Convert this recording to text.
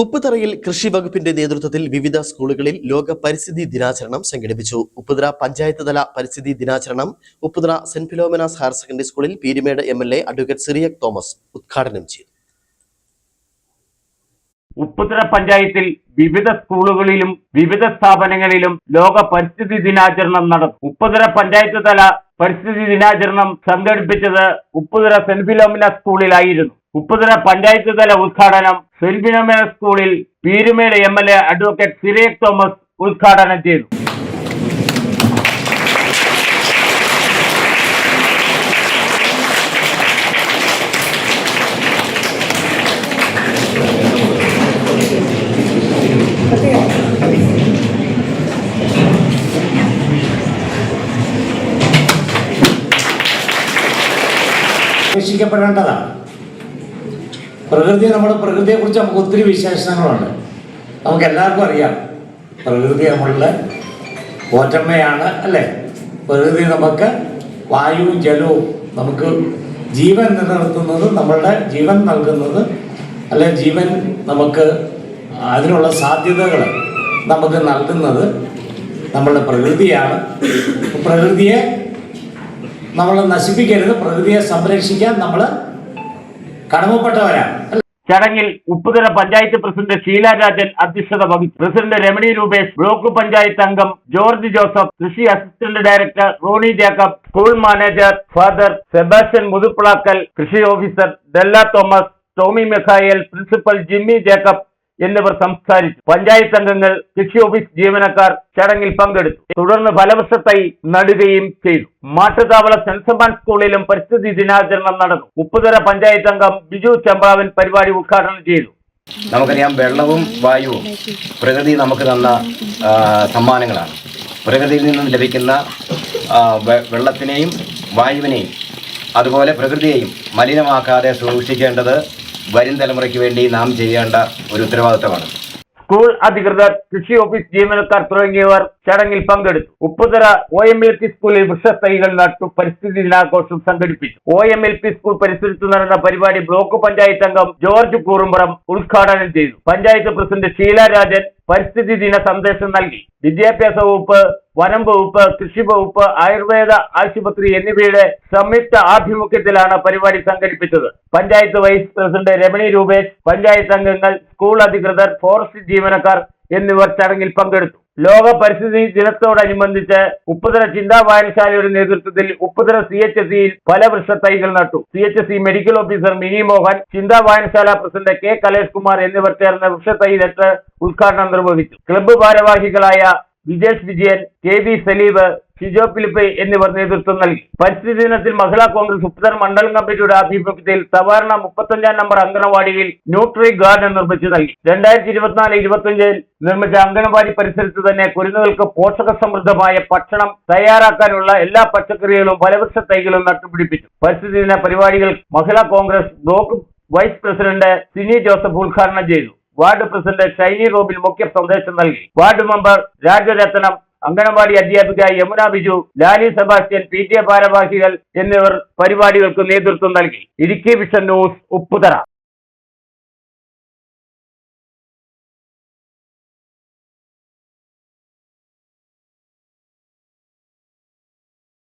ഉപ്പുതറയിൽ കൃഷി വകുപ്പിന്റെ നേതൃത്വത്തിൽ വിവിധ സ്കൂളുകളിൽ ലോക പരിസ്ഥിതി ദിനാചരണം സംഘടിപ്പിച്ചു. ഉപ്പുതറ പഞ്ചായത്ത് തല പരിസ്ഥിതി ദിനാചരണം Upputhara saint Philomena's higher secondary സ്കൂളിൽ പീരുമേട് MLA അഡ്വക്കേറ്റ് സിറിയക് തോമസ് ഉദ്ഘാടനം ചെയ്തു. ഉപ്പുതറ പഞ്ചായത്തിൽ വിവിധ സ്കൂളുകളിലും വിവിധ സ്ഥാപനങ്ങളിലും ലോക പരിസ്ഥിതി ദിനാചരണം നടന്നു. ഉപ്പുതറ പഞ്ചായത്ത് തല പരിസ്ഥിതി ദിനാചരണം സംഘടിപ്പിച്ചത് ഉപ്പുതറ സെന്റ് ഫിലോമിനാസ് സ്കൂളിലായിരുന്നു. ഉപ്പുതറ പഞ്ചായത്ത് തല ഉദ്ഘാടനം സെന്റ് ഫിലോമിനാസ് സ്കൂളിൽ പീരുമേട് MLA അഡ്വക്കേറ്റ് സിറിയക് തോമസ് ഉദ്ഘാടനം ചെയ്തു. സംരക്ഷിക്കപ്പെടേണ്ടതാണ്. നമ്മുടെ പ്രകൃതിയെക്കുറിച്ച് നമുക്ക് ഒത്തിരി വിശേഷങ്ങളുണ്ട്. നമുക്ക് എല്ലാവർക്കും അറിയാം, പ്രകൃതി നമ്മളുടെ പോറ്റമ്മയാണ്, അല്ലേ? പ്രകൃതി നമുക്ക് വായുവും ജലവും നമുക്ക് ജീവൻ നിലനിർത്തുന്നത്, നമ്മളുടെ ജീവൻ നൽകുന്നത്, അല്ലെ ജീവൻ നമുക്ക് അതിനുള്ള സാധ്യതകൾ നമുക്ക് നൽകുന്നത് നമ്മളുടെ പ്രകൃതിയാണ്. പ്രകൃതിയെ നമ്മൾ നശിപ്പിക്കരുത്, പ്രകൃതിയെ സംരക്ഷിക്കാൻ നമ്മൾ കടമപ്പെട്ടവരാണ്. ചടങ്ങിൽ ഉപ്പുതറ പഞ്ചായത്ത് പ്രസിഡന്റ് ഷീല രാജൻ അധ്യക്ഷത വഹിച്ചു. പ്രസിഡന്റ് രമണി രൂപേഷ്, ബ്ലോക്ക് പഞ്ചായത്ത് അംഗം ജോർജ് ജോസഫ്, കൃഷി assistant director Roni Jacob, school manager father Sebastian Muthuppilakkal, കൃഷി ഓഫീസർ ഡെല്ല തോമസ്, ടോമി മിഖായേൽ, പ്രിൻസിപ്പൽ ജിമ്മി ജേക്കബ് എന്നിവർ സംസാരിച്ചു. പഞ്ചായത്ത് അംഗങ്ങൾ, കൃഷി ഓഫീസ് ജീവനക്കാർ ചടങ്ങിൽ പങ്കെടുത്തു. തുടർന്ന് ഫലവൃക്ഷ തൈ നടുകയും ചെയ്തു. മാട്ടുതാവള സെന്റ് സമാൻ സ്കൂളിലും പരിസ്ഥിതി ദിനാചരണം നടന്നു. ഉപ്പുതറ പഞ്ചായത്ത് അംഗം ബിജു ചെമ്പ്രാവൻ പരിപാടി ഉദ്ഘാടനം ചെയ്തു. നമുക്കറിയാം, വെള്ളവും വായുവും പ്രകൃതി നമുക്ക് തന്ന സമ്മാനങ്ങളാണ്. പ്രകൃതിയിൽ നിന്നും ലഭിക്കുന്ന വെള്ളത്തിനെയും വായുവിനെയും അതുപോലെ പ്രകൃതിയെയും മലിനമാക്കാതെ സൂക്ഷിക്കേണ്ടത് വരും തലമുറയ്ക്ക് വേണ്ടി നാം ചെയ്യേണ്ട ഒരു ഉത്തരവാദിത്തമാണ്. സ്കൂൾ അധികൃതർ, കൃഷി ഓഫീസ് ജീവനക്കാർ തുടങ്ങിയവർ ചടങ്ങിൽ പങ്കെടുത്തു. ഉപ്പുതറ OMLP സ്കൂളിൽ വൃക്ഷത്തൈകൾ നട്ടു പരിസ്ഥിതി ദിനാഘോഷം സംഘടിപ്പിച്ചു. OMLP സ്കൂൾ പരിസരത്ത് നടന്ന പരിപാടി ബ്ലോക്ക് പഞ്ചായത്ത് അംഗം ജോർജ് കൂറുമ്പുറം ഉദ്ഘാടനം ചെയ്തു. പഞ്ചായത്ത് പ്രസിഡന്റ് ഷീല രാജൻ പരിസ്ഥിതി ദിന സന്ദേശം നൽകി. വിദ്യാഭ്യാസ വകുപ്പ്, വനം വകുപ്പ്, കൃഷി വകുപ്പ്, ആയുർവേദ ആശുപത്രി എന്നിവയുടെ സംയുക്ത ആഭിമുഖ്യത്തിലാണ് പരിപാടി സംഘടിപ്പിച്ചത്. പഞ്ചായത്ത് വൈസ് പ്രസിഡന്റ് രമണി രൂപേഷ്, പഞ്ചായത്ത് അംഗങ്ങൾ, സ്കൂൾ അധികൃതർ, ഫോറസ്റ്റ് ജീവനക്കാർ എന്നിവർ ചടങ്ങിൽ പങ്കെടുത്തു. ലോക പരിസ്ഥിതി ദിനത്തോടനുബന്ധിച്ച് ഉപ്പുതറ ചിന്താ വായനശാലയുടെ നേതൃത്വത്തിൽ ഉപ്പുതറ CHSEയിൽ ഫലവൃക്ഷ തൈകൾ നട്ടു. CHSE medical officer Mini Mohan, Chintha വായനശാല പ്രസിഡന്റ് K കലേഷ് കുമാർ എന്നിവർ ചേർന്ന് വൃക്ഷത്തൈ നട്ട് ഉദ്ഘാടനം നിർവഹിച്ചു. ക്ലബ്ബ് ഭാരവാഹികളായ വിജേഷ് വിജയൻ, KB സലീബ്, ഷിജോ ഫിലിപ്പ് എന്നിവർ നേതൃത്വം നൽകി. പരിസ്ഥിതി ദിനത്തിൽ മഹിളാ കോൺഗ്രസ് ഉപ്പുതറ മണ്ഡലം കമ്മിറ്റിയുടെ ആഭിമുഖ്യത്തിൽ സവാരണ 35 നമ്പർ അംഗനവാടിയിൽ ന്യൂട്രി ഗാർഡൻ നിർമ്മിച്ചു നൽകി. 2024-25 നിർമ്മിച്ച അംഗനവാടി പരിസരത്ത് തന്നെ കുരുന്നുകൾക്ക് പോഷക സമൃദ്ധമായ ഭക്ഷണം തയ്യാറാക്കാനുള്ള എല്ലാ പച്ചക്കറികളും ഫലവൃക്ഷ തൈകളും നട്ടുപിടിപ്പിച്ചു. പരിസ്ഥിതി ദിന പരിപാടികൾ Mahila Congress block vice president Sini Joseph ഉദ്ഘാടനം ചെയ്തു. വാർഡ് പ്രസിഡന്റ് ഷൈനി റോബിൻ മുഖ്യ സന്ദേശം നൽകി. വാർഡ് മെമ്പർ രാജരത്നം, അംഗനവാടി അധ്യാപിക യമുന ബിജു, ലാലി സെബാസ്റ്റ്യൻ, PTA ഭാരവാഹികൾ എന്നിവർ പരിപാടികൾക്ക് നേതൃത്വം നൽകി. Idukki vision news, Upputhara.